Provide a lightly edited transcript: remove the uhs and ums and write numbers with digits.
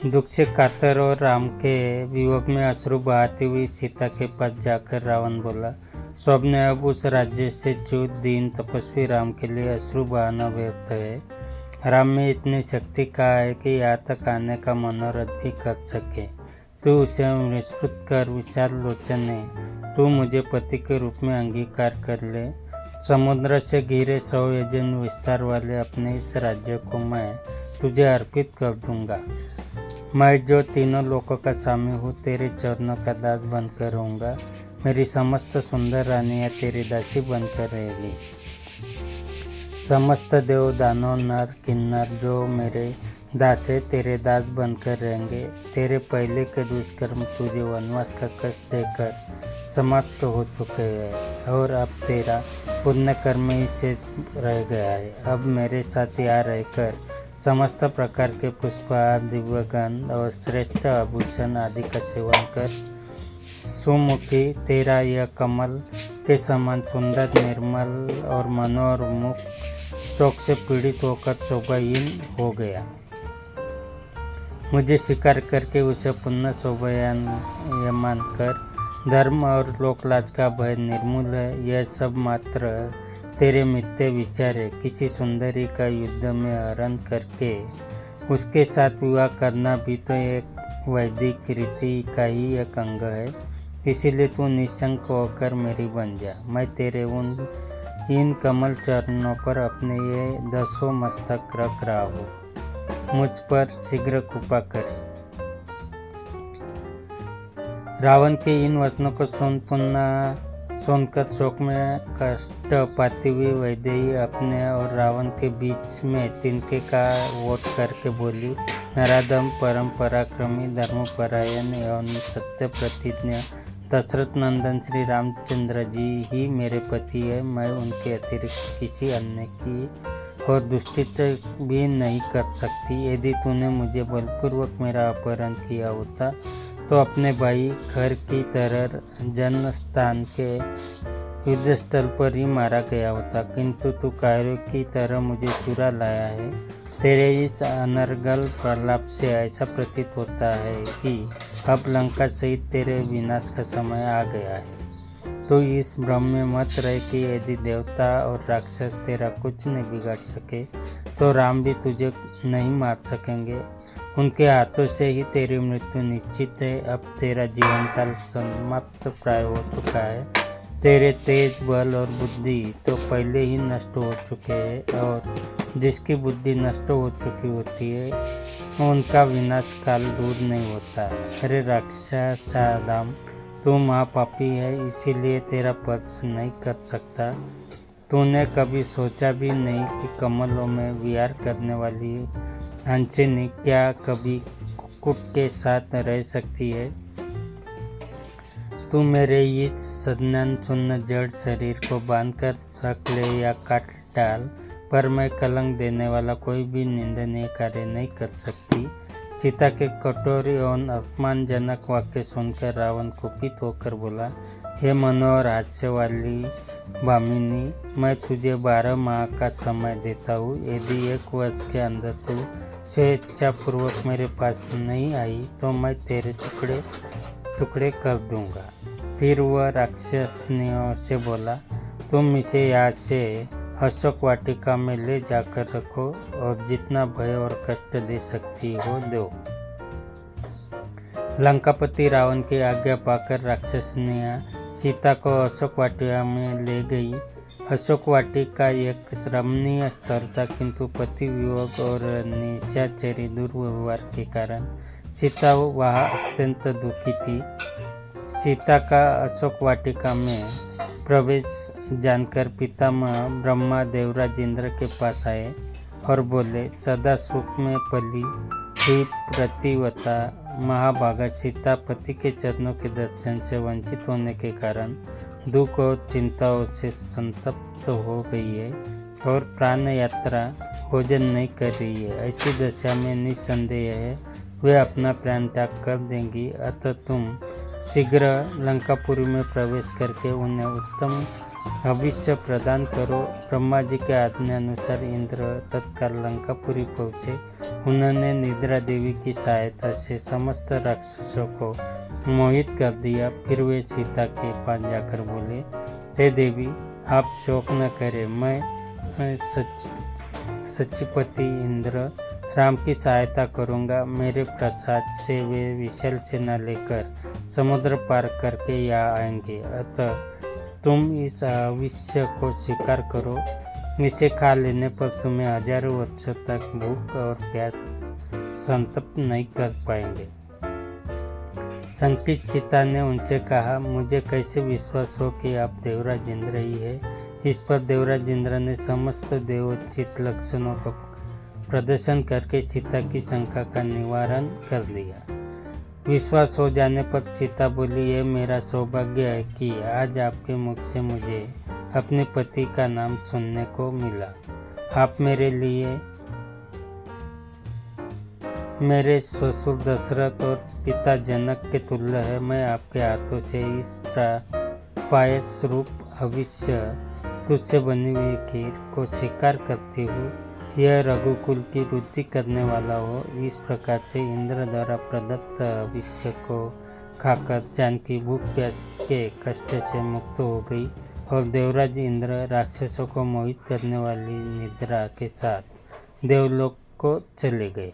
दुख से कातर और राम के वियोग में अश्रु बहाती हुई सीता के पास जाकर रावण बोला, सबने अब उस राज्य से च्युत दीन तपस्वी राम के लिए अश्रु बहाना व्यर्थ है। राम में इतनी शक्ति कहाँ है कि यहाँ तक आने का मनोरथ भी कर सके। तू उसे विस्तृत कर विशाल लोचने, तू मुझे पति के रूप में अंगीकार कर ले। समुद्र से घिरे 100 योजन विस्तार वाले अपने इस राज्य को मैं तुझे अर्पित कर दूंगा। मैं जो तीनों लोकों का स्वामी हूँ, तेरे चरणों का दास बनकर रहूँगा। मेरी समस्त सुंदर रानियाँ तेरी दासी बनकर रहेगी। समस्त देव दानव नर किन्नर जो मेरे दास है तेरे दास बनकर रहेंगे। तेरे पहले के दुष्कर्म तुझे वनवास का कष्ट देकर समाप्त हो चुके हैं और अब तेरा पुण्य कर्म ही शेष रह गया है। अब मेरे साथ यहाँ रहकर समस्त प्रकार के पुष्पहार, दिव्यगंध और श्रेष्ठ आभूषण आदि का सेवन कर। सुमुखी, तेरा यह कमल के समान सुंदर, निर्मल और मनोहर मुख शोक से पीड़ित होकर शोभाहीन हो गया। मुझे स्वीकार करके उसे पुण्य शोभायमान मानकर धर्म और लोकलाज का भय निर्मूल है। यह सब मात्र तेरे मिथ्या विचार है। किसी सुंदरी का युद्ध में हरण करके उसके साथ विवाह करना भी तो एक वैदिक रीति का ही एक अंग है। इसीलिए तू निशंक होकर मेरी बन जा। मैं तेरे इन कमल चरणों पर अपने ये 10 मस्तक रख रहा हूँ। मुझ पर शीघ्र कृपा करे। रावण के इन वचनों को सुनकर शोक में कष्ट पाती हुई वैदेही अपने और रावण के बीच में तिनके का वोट करके बोली, नराधम, परम पराक्रमी, धर्मपरायण एवं सत्य प्रतिज्ञा दशरथ नंदन श्री रामचंद्र जी ही मेरे पति है। मैं उनके अतिरिक्त किसी अन्य की और दुष्टि भी नहीं कर सकती। यदि तूने मुझे बलपूर्वक मेरा अपहरण किया होता तो अपने भाई घर की तरह जन्म स्थान के युद्ध स्थल पर ही मारा गया होता, किंतु तू कायरों की तरह मुझे चुरा लाया है। तेरे इस अनर्गल प्रलाप से ऐसा प्रतीत होता है कि अब लंका सहित तेरे विनाश का समय आ गया है। तो इस भ्रम में मत रहे कि यदि देवता और राक्षस तेरा कुछ नहीं बिगाड़ सके तो राम भी तुझे नहीं मार सकेंगे। उनके हाथों से ही तेरी मृत्यु निश्चित है। अब तेरा जीवन काल समाप्त प्राय हो चुका है। तेरे तेज, बल और बुद्धि तो पहले ही नष्ट हो चुके हैं और जिसकी बुद्धि नष्ट हो चुकी होती है उनका विनाश काल दूर नहीं होता। अरे राक्षस आदम, तू महापापी है, इसीलिए तेरा वध नहीं कर सकता। तूने कभी सोचा भी नहीं कि कमलों में विहार करने वाली हंसिनी क्या कभी कुक्कुट के साथ रह सकती है। तू मेरे इस सदनन सुन्न जड़ शरीर को बांधकर रख ले या काट डाल, पर मैं कलंक देने वाला कोई भी निंदनीय कार्य नहीं कर सकती। सीता के कठोर एवं अपमानजनक वाक्य सुनकर रावण कुपित होकर बोला, हे मनोहर हास्य वाली भामिनी, मैं तुझे 12 माह का समय देता हूँ। यदि 1 वर्ष के अंदर तू स्वेच्छापूर्वक मेरे पास नहीं आई तो मैं तेरे टुकड़े टुकड़े कर दूंगा। फिर वह राक्षसनियों से बोला, तुम इसे यहाँ से अशोक वाटिका में ले जाकर रखो और जितना भय और कष्ट दे सकती हो दो। लंकापति रावण की आज्ञा पाकर राक्षसनियाँ सीता को अशोक वाटिका में ले गई। अशोक वाटिका एक रमणीय स्थल था, किंतु पति वियोग और निशाचरी दुर्व्यवहार के कारण सीता वहाँ अत्यंत दुखी थी। सीता का अशोक वाटिका में प्रवेश जानकर पितामह ब्रह्मा देवराज इंद्र के पास आए और बोले, सदा सुख में पली हुई प्रतिवता महाभागा सीता पति के चरणों के दर्शन से वंचित होने के कारण दुख और चिंताओं से संतप्त हो गई है और प्राण यात्रा भोजन नहीं कर रही है। ऐसी दशा में निस्संदेह है वे अपना प्राण त्याग कर देंगी। अतः तुम शीघ्र लंकापुरी में प्रवेश करके उन्हें उत्तम भविष्य प्रदान करो। ब्रह्मा जी के आज्ञा अनुसार इंद्र तत्काल लंकापुरी पहुँचे उन्होंने निद्रा देवी की सहायता से समस्त राक्षसों को मोहित कर दिया। फिर वे सीता के पास जाकर बोले, हे देवी, आप शोक न करें, मैं सचिपति इंद्र राम की सहायता करूंगा। मेरे प्रसाद से वे विशाल सेना लेकर समुद्र पार करके यहाँ आएंगे। अतः तुम इस आविष्य को स्वीकार करो। इसे खा लेने पर तुम्हें हजारों वर्षों तक भूख और प्यास संतप्त नहीं कर पाएंगे। शंकित सीता ने उनसे कहा, मुझे कैसे विश्वास हो कि आप देवराज इंद्र ही है। इस पर देवराज इंद्र ने समस्त देवोचित लक्षणों का प्रदर्शन करके सीता की शंका का निवारण कर दिया। विश्वास हो जाने पर सीता बोली, यह मेरा सौभाग्य है कि आज आपके मुख से मुझे अपने पति का नाम सुनने को मिला। आप मेरे लिए मेरे ससुर दशरथ और पिता जनक के तुल्य है। मैं आपके हाथों से इस पायस रूप अविश्य दूध से बनी हुई खीर को स्वीकार करती हूँ। यह रघुकुल की वृद्धि करने वाला हो। इस प्रकार से इंद्र द्वारा प्रदत्त अविश्य को खाकर जानकी भूख प्यास के कष्ट से मुक्त हो गई और देवराज इंद्र राक्षसों को मोहित करने वाली निद्रा के साथ देवलोक को चले गए।